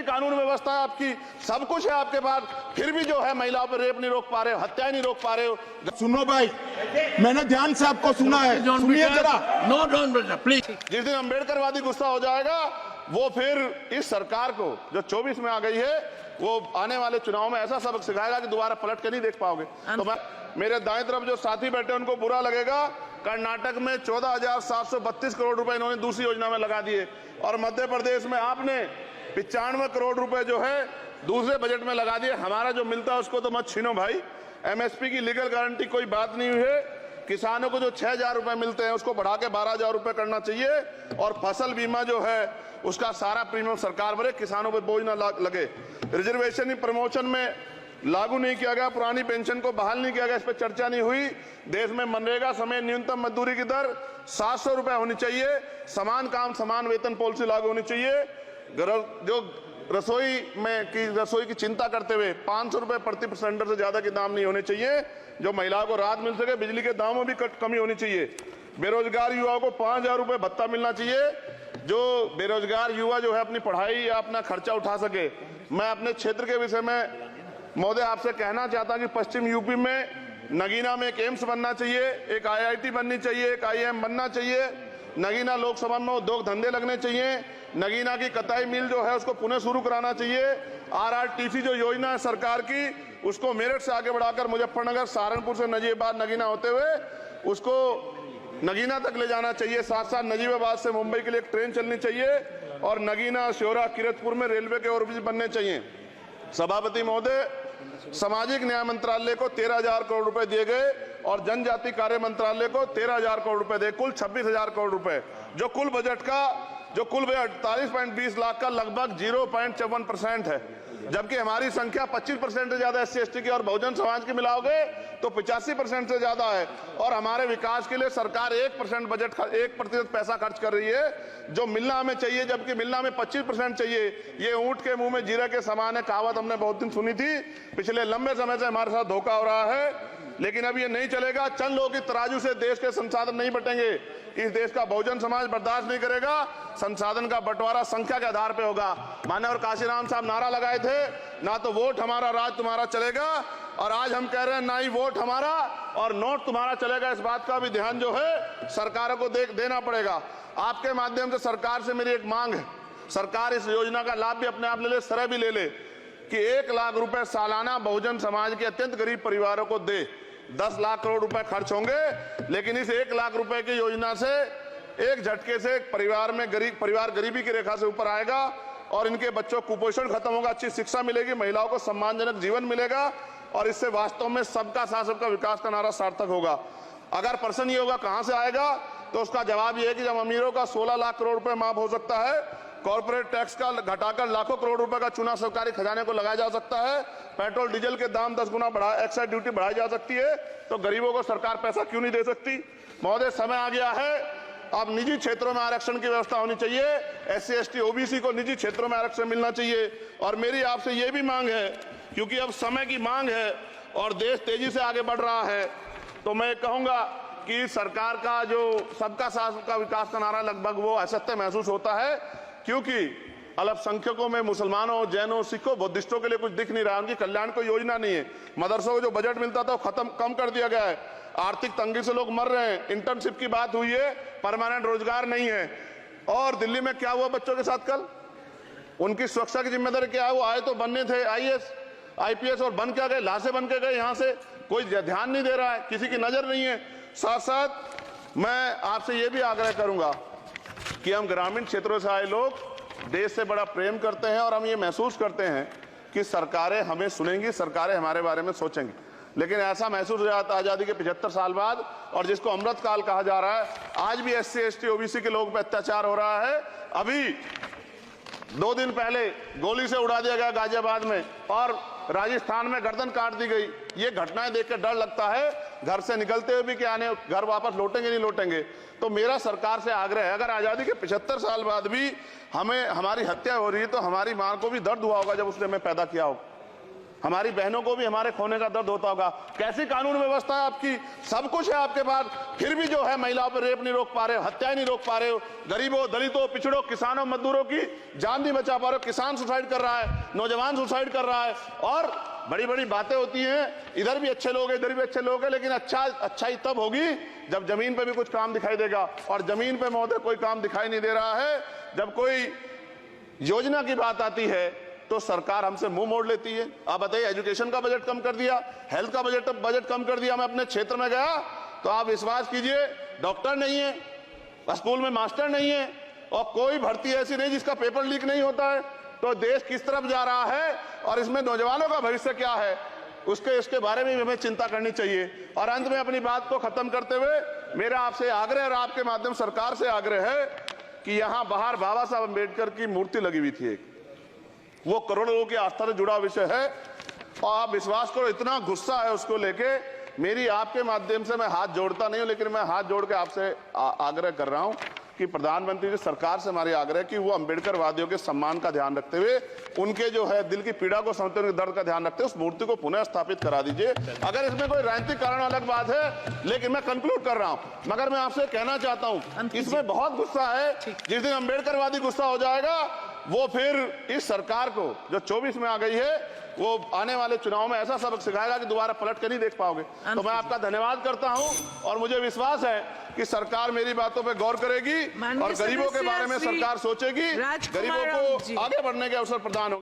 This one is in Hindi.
कानून व्यवस्था है आपकी, सब कुछ है आपके पास, फिर भी जो है महिलाओं पर रेप नहीं रोक पा रहे हो, हत्या नहीं रोक पा रहे हो। सुनो भाई, मैंने ध्यान से आपको सुना है, सुनिए जरा। No don please. जिस दिन अम्बेडकरवादी गुस्सा हो जाएगा वो फिर इस सरकार को जो 24 में आ गई है वो आने वाले चुनाव में ऐसा सबक सिखाएगा कि दोबारा पलट के नहीं देख पाओगे। तो मैं, मेरे दाएं तरफ जो साथी बैठे उनको बुरा लगेगा, कर्नाटक में 14,732 करोड़ रुपए इन्होंने दूसरी योजना में लगा दिए और मध्य प्रदेश में आपने 95 करोड़ रुपए जो है दूसरे बजट में लगा दिए। हमारा जो मिलता है उसको तो मत छीनो भाई। एमएसपी की लीगल गारंटी कोई बात नहीं हुई है। किसानों को जो 6,000 रुपए मिलते हैं उसको बढ़ा के 12,000 रुपए करना चाहिए और फसल बीमा जो है उसका सारा प्रीमियम सरकार भरे, किसानों पर बोझ ना लगे। रिजर्वेशन प्रमोशन में लागू नहीं किया गया, पुरानी पेंशन को बहाल नहीं किया गया, इस पर चर्चा नहीं हुई। देश में मनरेगा समय न्यूनतम मजदूरी की दर 700 रुपए होनी चाहिए, समान काम समान वेतन पॉलिसी लागू होनी चाहिए। जो रसोई की चिंता करते हुए 500 रुपए प्रति सिलेंडर से ज्यादा के दाम नहीं होने चाहिए, जो महिलाओं को राहत मिल सके। बिजली के दामों में भी कमी होनी चाहिए। बेरोजगार युवाओं को 5,000 रुपए भत्ता मिलना चाहिए, जो बेरोजगार युवा जो है अपनी पढ़ाई या अपना खर्चा उठा सके। मैं अपने क्षेत्र के विषय में महोदय आपसे कहना चाहता हूं कि पश्चिम यूपी में नगीना में एक एम्स बनना चाहिए, एक IIT बननी चाहिए, एक IIM बनना चाहिए। नगीना लोकसभा में उद्योग धंधे लगने चाहिए। नगीना की कताई मिल जो है उसको पुनः शुरू कराना चाहिए। RRTC जो योजना है सरकार की उसको मेरठ से आगे बढ़ाकर मुजफ्फरनगर, सहारनपुर से नजीबाबाद नगीना होते हुए उसको नगीना तक ले जाना चाहिए। साथ साथ नजीबाबाद से मुंबई के लिए एक ट्रेन चलनी चाहिए और नगीना, श्योरा, किरतपुर में रेलवे के ओवरब्रिज बनने चाहिए। सभापति महोदय, सामाजिक न्याय मंत्रालय को 13,000 करोड़ रुपए दिए गए और जनजाति कार्य मंत्रालय को 13,000 करोड़ रुपए दिए, कुल 26,000 करोड़ रुपए, जो कुल बजट 48.20 लाख का लगभग 0.54% है। जबकि हमारी संख्या 25% से ज्यादा SC ST की और बहुजन समाज की मिलाओगे तो 85% से ज्यादा है। और हमारे विकास के लिए सरकार 1% बजट 1% पैसा खर्च कर रही है, जो मिलना हमें चाहिए, जबकि मिलना हमें 25% चाहिए। ये ऊंट के मुंह में जीरा के समान है, कहावत हमने बहुत दिन सुनी थी। पिछले लंबे समय से हमारे साथ धोखा हो रहा है, लेकिन अब ये नहीं चलेगा। चंद लोगों की तराजू से देश के संसाधन नहीं बटेंगे। इस देश का बहुजन समाज बर्दाश्त नहीं करेगा। संसाधन का बंटवारा संख्या के आधार पे होगा। माननीय और काशीराम साहब नारा लगाए थे, ना तो वोट हमारा राज तुम्हारा चलेगा, और आज हम कह रहे हैं ना ही वोट हमारा और नोट तुम्हारा चलेगा। इस बात का भी ध्यान जो है सरकारों को देना पड़ेगा। आपके माध्यम से सरकार से मेरी एक मांग है, सरकार इस योजना का लाभ भी अपने आप ले ले, सरह भी ले ले कि 1 लाख रुपए सालाना बहुजन समाज के अत्यंत गरीब परिवारों को दे। 10 लाख करोड़ रुपए खर्च होंगे, लेकिन इस 1 लाख रुपए की योजना से एक झटके से एक परिवार गरीबी की रेखा से ऊपर आएगा और इनके बच्चों को कुपोषण खत्म होगा, अच्छी शिक्षा मिलेगी, महिलाओं को सम्मानजनक जीवन मिलेगा और इससे वास्तव में सबका साथ सबका विकास का नारा सार्थक होगा। अगर प्रश्न ये होगा कहां से आएगा, तो उसका जवाब ये है कि जब अमीरों का 16 लाख करोड़ रुपए माफ हो सकता है, कॉर्पोरेट टैक्स का घटाकर लाखों करोड़ रुपए का चूना सरकारी खजाने को लगाया जा सकता है, पेट्रोल डीजल के दाम 10 गुना एक्साइज ड्यूटी बढ़ाई जा सकती है, तो गरीबों को सरकार पैसा क्यों नहीं दे सकती। महोदय, समय आ गया है, अब निजी क्षेत्रों में आरक्षण की व्यवस्था होनी चाहिए। SC ST OBC को निजी क्षेत्रों में आरक्षण मिलना चाहिए। और मेरी आपसे ये भी मांग है, क्योंकि अब समय की मांग है और देश तेजी से आगे बढ़ रहा है, तो मैं कहूंगा कि सरकार का जो सबका साथ सबका विकास का नारा लगभग वो असत्य महसूस होता है, क्योंकि अल्पसंख्यकों में मुसलमानों, जैनों, सिखों, बुद्धिस्टों के लिए कुछ दिख नहीं रहा, उनकी कल्याण कोई योजना नहीं है। मदरसों को जो बजट मिलता था वो कम कर दिया गया है। आर्थिक तंगी से लोग मर रहे हैं। इंटर्नशिप की बात हुई है, परमानेंट रोजगार नहीं है। और दिल्ली में क्या हुआ बच्चों के साथ कल, उनकी सुरक्षा की जिम्मेदारी क्या है? वो आए तो बनने थे IAS IPS और बन क्या गए, लाशें बन के गए। यहाँ से कोई ध्यान नहीं दे रहा है, किसी की नजर नहीं है। साथ साथ मैं आपसे ये भी आग्रह करूंगा कि हम ग्रामीण क्षेत्रों से आए लोग देश से बड़ा प्रेम करते हैं और हम ये महसूस करते हैं कि सरकारें हमें सुनेंगी, सरकारें हमारे बारे में सोचेंगी। लेकिन ऐसा महसूस हो जाता है आजादी के 75 साल बाद, और जिसको अमृत काल कहा जा रहा है, आज भी SC ST OBC के लोगों पर अत्याचार हो रहा है। अभी 2 दिन पहले गोली से उड़ा दिया गया गाजियाबाद में और राजस्थान में गर्दन काट दी गई। ये घटनाएं देख कर डर लगता है, घर से निकलते हुए भी कि आने घर वापस लौटेंगे नहीं लौटेंगे। तो मेरा सरकार से आग्रह है, अगर आजादी के 75 साल बाद भी हमें हमारी हत्या हो रही है, तो हमारी मां को भी दर्द हुआ होगा जब उसने हमें पैदा किया हो। हमारी बहनों को भी हमारे खोने का दर्द होता होगा। कैसी कानून व्यवस्था है आपकी? सब कुछ है आपके पास, फिर भी जो है महिलाओं पर रेप नहीं रोक पा रहे हो, हत्याएं नहीं रोक पा रहे हो, गरीबों, दलितों, पिछड़ों, किसानों, मजदूरों की जान नहीं बचा पा रहे हो। किसान सुसाइड कर रहा है, नौजवान सुसाइड कर रहा है, और बड़ी बड़ी बातें होती हैं, इधर भी अच्छे लोग हैं, इधर भी अच्छे लोग हैं, लेकिन अच्छाई तब होगी जब जमीन पे भी कुछ काम दिखाई देगा। और जमीन पे महोदय कोई काम दिखाई नहीं दे रहा है। जब कोई योजना की बात आती है तो सरकार हमसे मुंह मोड़ लेती है। आप बताइए, एजुकेशन का बजट कम कर दिया, हेल्थ का बजट कम कर दिया। मैं अपने क्षेत्र में गया तो आप विश्वास कीजिए, डॉक्टर नहीं है, स्कूल में मास्टर नहीं है, और कोई भर्ती ऐसी नहीं जिसका पेपर लीक नहीं होता है। तो देश किस तरफ जा रहा है और इसमें नौजवानों का भविष्य क्या है, इसके बारे में हमें चिंता करनी चाहिए। और अंत में अपनी बात को खत्म करते हुए मेरा आपसे आग्रह और आपके माध्यम सरकार से आग्रह है कि यहां बाहर बाबा साहब अम्बेडकर की मूर्ति लगी हुई थी एक, वो करोड़ों लोगों की आस्था से जुड़ा विषय है, और आप विश्वास करो इतना गुस्सा है उसको लेके, मेरी आपके माध्यम से मैं हाथ जोड़ता नहीं हूं, लेकिन मैं हाथ जोड़ के आपसे आग्रह कर रहा हूं कि प्रधानमंत्री जी, सरकार से हमारी आग्रह कि वो अम्बेडकर वादियों के सम्मान का ध्यान रखते हुए, उनके जो है दिल की पीड़ा को समझते हुए, उनके दर्द का ध्यान रखते हुए उस मूर्ति को पुनः स्थापित करा दीजिए। अगर इसमें कोई राजनीतिक कारण अलग बात है, लेकिन मैं कंक्लूड कर रहा हूं, मगर मैं आपसे कहना चाहता हूं इसमें बहुत गुस्सा है। जिस दिन अम्बेडकरवादी गुस्सा हो जाएगा, वो फिर इस सरकार को जो 24 में आ गई है, वो आने वाले चुनाव में ऐसा सबक सिखाएगा कि दोबारा पलट कर नहीं देख पाओगे। तो मैं आपका धन्यवाद करता हूं, और मुझे विश्वास है कि सरकार मेरी बातों पे गौर करेगी और गरीबों के बारे में सरकार सोचेगी, गरीबों को आगे बढ़ने के अवसर प्रदान होंगे।